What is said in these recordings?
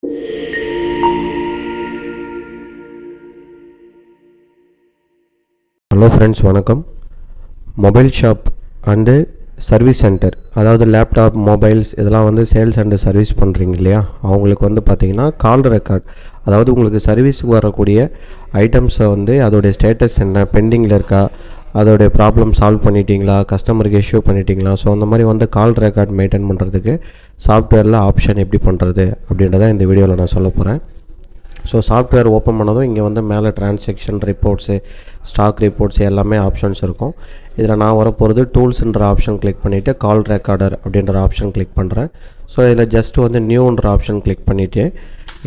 Hello friends, வணக்கம். Mobile shop and service centre, அதாவது laptop, mobiles இதெல்லாம் வந்து சேல்ஸ் அண்டு சர்வீஸ் பண்ணுறீங்க இல்லையா, அவங்களுக்கு வந்து பார்த்திங்கன்னா கால் ரெக்கார்ட், அதாவது உங்களுக்கு சர்வீஸுக்கு வரக்கூடிய ஐட்டம்ஸை வந்து அதோடைய ஸ்டேட்டஸ் என்ன, பெண்டிங்கில் இருக்கா, அதோடைய ப்ராப்ளம் சால்வ் பண்ணிட்டீங்களா, கஸ்டமருக்கு இஷ்யூ பண்ணிட்டீங்களா, ஸோ அந்த மாதிரி வந்து கால் ரெக்கார்ட் மெயின்டைன் பண்ணுறதுக்கு சாஃப்ட்வேரில் ஆப்ஷன் எப்படி பண்ணுறது அப்படின்றத இந்த வீடியோவில் நான் சொல்ல போகிறேன். ஸோ சாஃப்ட்வேர் ஓப்பன் பண்ணதும் இங்கே வந்து மேலே டிரான்சாக்ஷன் ரிப்போர்ட்ஸு, ஸ்டாக் ரிப்போர்ட்ஸ் எல்லாமே ஆப்ஷன்ஸ் இருக்கும். இதில் நான் வரப்போகிறது டூல்ஸ்ன்ற ஆப்ஷன் கிளிக் பண்ணிவிட்டு கால் ரெக்கார்டர் அப்படின்ற ஆப்ஷன் கிளிக் பண்ணுறேன். ஸோ இதில் ஜஸ்ட் வந்து நியூன்ற ஆப்ஷன் கிளிக் பண்ணிவிட்டு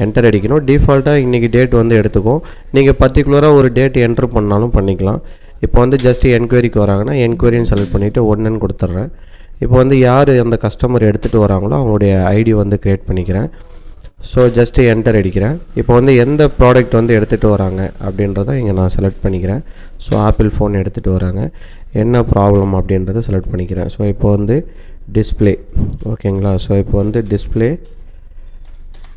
என்டர் அடிக்கணும். டிஃபால்ட்டாக இன்றைக்கி டேட் வந்து எடுத்துக்கும். நீங்கள் பர்டிகுலராக ஒரு டேட் என்ட்ரு பண்ணாலும் பண்ணிக்கலாம். இப்போ வந்து ஜஸ்ட்டு என்கொயரிக்கு வராங்கன்னா என்கொயரின்னு செலக்ட் பண்ணிவிட்டு ஒன்றுன்னு கொடுத்துட்றேன். இப்போ வந்து யார் அந்த கஸ்டமர் எடுத்துகிட்டு வராங்களோ அவங்களுடைய ஐடி வந்து க்ரியேட் பண்ணிக்கிறேன். ஸோ ஜஸ்ட்டு என்டர் அடிக்கிறேன். இப்போ வந்து எந்த ப்ராடக்ட் வந்து எடுத்துகிட்டு வராங்க அப்படின்றத இங்கே நான் செலக்ட் பண்ணிக்கிறேன். ஸோ ஆப்பிள் ஃபோன் எடுத்துகிட்டு வராங்க, என்ன ப்ராப்ளம் அப்படின்றத செலக்ட் பண்ணிக்கிறேன். ஸோ இப்போ வந்து டிஸ்பிளே, ஓகேங்களா. ஸோ இப்போ வந்து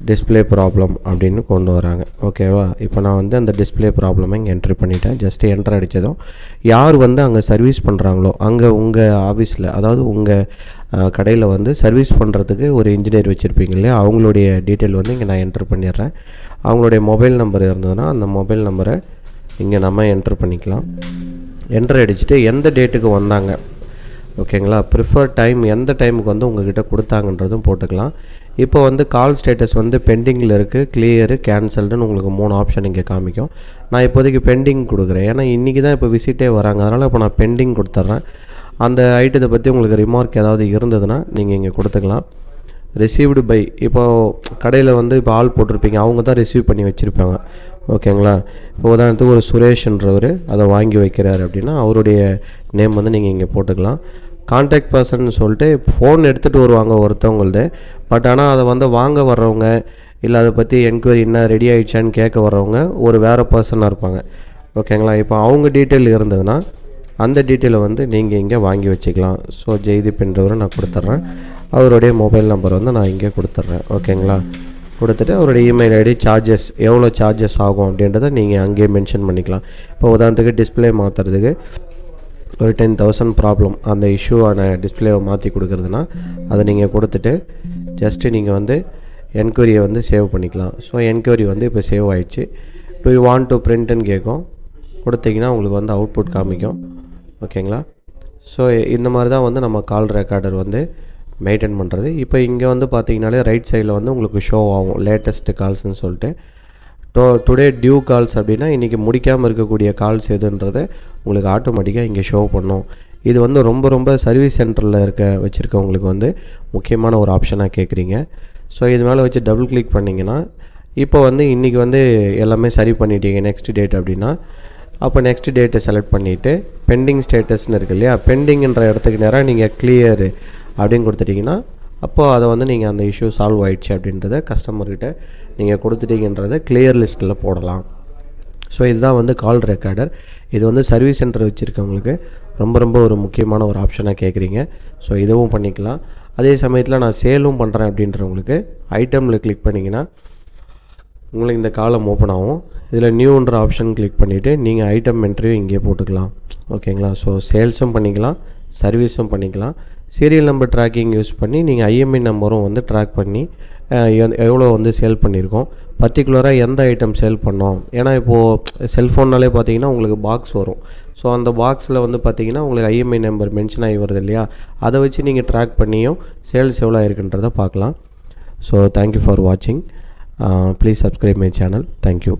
டிஸ்பிளே ப்ராப்ளம் அப்படின்னு கொண்டு வராங்க, ஓகேவா. இப்போ நான் வந்து அந்த டிஸ்பிளே ப்ராப்ளமை இங்கே என்ட்ரி பண்ணிட்டேன். ஜஸ்ட்டு என்ட்ரு அடித்ததும் யார் வந்து அங்கே சர்வீஸ் பண்ணுறாங்களோ, அங்கே உங்கள் ஆஃபீஸில், அதாவது உங்கள் கடையில் வந்து சர்வீஸ் பண்ணுறதுக்கு ஒரு இன்ஜினியர் வச்சுருப்பீங்க இல்லையா, அவங்களுடைய டீட்டெயில் வந்து இங்கே நான் என்ட்ரு பண்ணிடுறேன். அவங்களுடைய மொபைல் நம்பர் இருந்ததுன்னா அந்த மொபைல் நம்பரை இங்கே நம்ம என்ட்ரு பண்ணிக்கலாம். என்ட்ரு அடிச்சுட்டு எந்த டேட்டுக்கு வந்தாங்க, ஓகேங்களா, ப்ரிஃபர் டைம், எந்த டைமுக்கு வந்து உங்கள்கிட்ட கொடுத்தாங்கன்றதும் போட்டுக்கலாம். இப்போ வந்து கால் ஸ்டேட்டஸ் வந்து பெண்டிங்கில் இருக்குது, கிளியரு, கேன்சல்டுன்னு உங்களுக்கு 3 ஆப்ஷன் இங்கே காமிக்கும். நான் இப்போதைக்கு பெண்டிங் கொடுக்குறேன், ஏன்னா இன்றைக்கி தான் இப்போ விசிட்டே வராங்க, அதனால் இப்போ நான் பெண்டிங் கொடுத்துட்றேன். அந்த ஐட்டத்தை பற்றி உங்களுக்கு ரிமார்க் ஏதாவது இருந்ததுன்னா நீங்கள் இங்கே கொடுத்துக்கலாம். ரிசீவ்டு பை, இப்போது கடையில் வந்து இப்போ ஆள் போட்டிருப்பீங்க, அவங்க தான் ரிசீவ் பண்ணி வச்சுருப்பாங்க, ஓகேங்களா. இப்போ உதாரணத்துக்கு ஒரு சுரேஷ்ன்றவர் அதை வாங்கி வைக்கிறார் அப்படின்னா அவருடைய நேம் வந்து நீங்கள் இங்கே போட்டுக்கலாம். கான்டாக்ட் பர்சன் சொல்லிட்டு ஃபோன் எடுத்துகிட்டு வருவாங்க ஒருத்தவங்களது, பட் ஆனால் அதை வந்து வாங்க வர்றவங்க இல்லை அதை பற்றி என்கொயரி என்ன ரெடி ஆகிடுச்சான்னு கேட்க வர்றவங்க ஒரு வேறு பர்சனாக இருப்பாங்க, ஓகேங்களா. இப்போ அவங்க டீட்டெயில் இருந்ததுன்னா அந்த டீட்டெயிலை வந்து நீங்கள் இங்கே வாங்கி வச்சுக்கலாம். ஸோ ஜெய்தீப் என்றவரை நான் கொடுத்துட்றேன். அவருடைய மொபைல் நம்பர் வந்து நான் இங்கே கொடுத்துட்றேன், ஓகேங்களா. கொடுத்துட்டு அவருடைய இமெயில் ஐடி, சார்ஜஸ் எவ்வளோ சார்ஜஸ் ஆகும் அப்படின்றத நீங்கள் அங்கேயே மென்ஷன் பண்ணிக்கலாம். இப்போ உதாரணத்துக்கு டிஸ்பிளே மாற்றுறதுக்கு ஒரு 10,000 ப்ராப்ளம், அந்த இஷ்யூவான டிஸ்பிளேவை மாற்றி கொடுக்குறதுனா அதை நீங்கள் கொடுத்துட்டு ஜஸ்ட்டு நீங்கள் வந்து என்கொயரியை வந்து சேவ் பண்ணிக்கலாம். ஸோ என்கொயரி வந்து இப்போ சேவ் ஆகிடுச்சு. டு யூ வாண்ட் டு பிரிண்ட்டுன்னு கேட்கும், கொடுத்தீங்கன்னா உங்களுக்கு வந்து அவுட்புட் காமிக்கும், ஓகேங்களா. ஸோ இந்த மாதிரி தான் வந்து நம்ம கால் ரெக்கார்டர் வந்து மெயின்டைன் பண்ணுறது. இப்போ இங்கே வந்து பார்த்தீங்கனாலே ரைட் சைடில் வந்து உங்களுக்கு ஷோ ஆகும் லேட்டஸ்ட்டு கால்ஸ்ன்னு சொல்லிட்டு. டுடே டியூ கால்ஸ் அப்படின்னா இன்றைக்கி முடிக்காமல் இருக்கக்கூடிய கால்ஸ் எதுன்றதை உங்களுக்கு ஆட்டோமேட்டிக்காக இங்கே ஷோ பண்ணும். இது வந்து ரொம்ப சர்வீஸ் சென்டரில் வச்சுருக்கவங்களுக்கு வந்து முக்கியமான ஒரு ஆப்ஷனாக கேட்குறீங்க. ஸோ இது மேலே வச்சு டபுள் கிளிக் பண்ணிங்கன்னா இப்போ வந்து இன்றைக்கி வந்து எல்லாமே சரி பண்ணிட்டீங்க, நெக்ஸ்ட் டேட் அப்படின்னா அப்போ நெக்ஸ்ட் டேட்டை செலக்ட் பண்ணிவிட்டு பெண்டிங் ஸ்டேட்டஸ்ன்னு இருக்கு இல்லையா, பெண்டிங்கிற இடத்துக்கு நேராக நீங்கள் கிளியர் அப்படின்னு கொடுத்துட்டிங்கன்னா அப்போது அதை வந்து நீங்கள் அந்த இஷ்யூ சால்வ் ஆகிடுச்சு அப்படின்றத கஸ்டமர்கிட்ட நீங்கள் கொடுத்துட்டீங்கன்றதை கிளியர் லிஸ்ட்டில் போடலாம். ஸோ இதுதான் வந்து கால் ரெக்கார்டர். இது வந்து சர்வீஸ் சென்டர் வச்சுருக்கவங்களுக்கு ரொம்ப ஒரு முக்கியமான ஒரு ஆப்ஷனாக கேட்குறீங்க. ஸோ இதுவும் பண்ணிக்கலாம். அதே சமயத்தில் நான் சேலும் பண்ணுறேன் அப்படின்றவங்களுக்கு ஐட்டமில் கிளிக் பண்ணிங்கன்னா உங்களுக்கு இந்த காலம் ஓப்பன் ஆகும். இதில் நியூன்ற ஆப்ஷன் கிளிக் பண்ணிவிட்டு நீங்கள் ஐட்டம் என்ட்ரியும் இங்கே போட்டுக்கலாம், ஓகேங்களா. ஸோ சேல்ஸும் பண்ணிக்கலாம், சர்வீஸும் பண்ணிக்கலாம். சீரியல் நம்பர் ட்ராக்கிங் யூஸ் பண்ணி நீங்கள் ஐஎம்ஐ நம்பரும் வந்து ட்ராக் பண்ணி எவ்வளோ வந்து சேல் பண்ணியிருக்கோம், பர்டிகுலராக எந்த ஐட்டம் சேல் பண்ணோம். ஏன்னா இப்போது செல்ஃபோன்னாலே பார்த்தீங்கன்னா உங்களுக்கு பாக்ஸ் வரும். ஸோ அந்த பாக்ஸில் வந்து பார்த்தீங்கன்னா உங்களுக்கு ஐஎம்ஐ நம்பர் மென்ஷன் ஆகி வருது இல்லையா, அதை வச்சு நீங்கள் ட்ராக் பண்ணியும் சேல்ஸ் எவ்வளோ இருக்குன்றதை பார்க்கலாம். ஸோ தேங்க்யூ ஃபார் வாட்சிங். Please subscribe my channel. Thank you.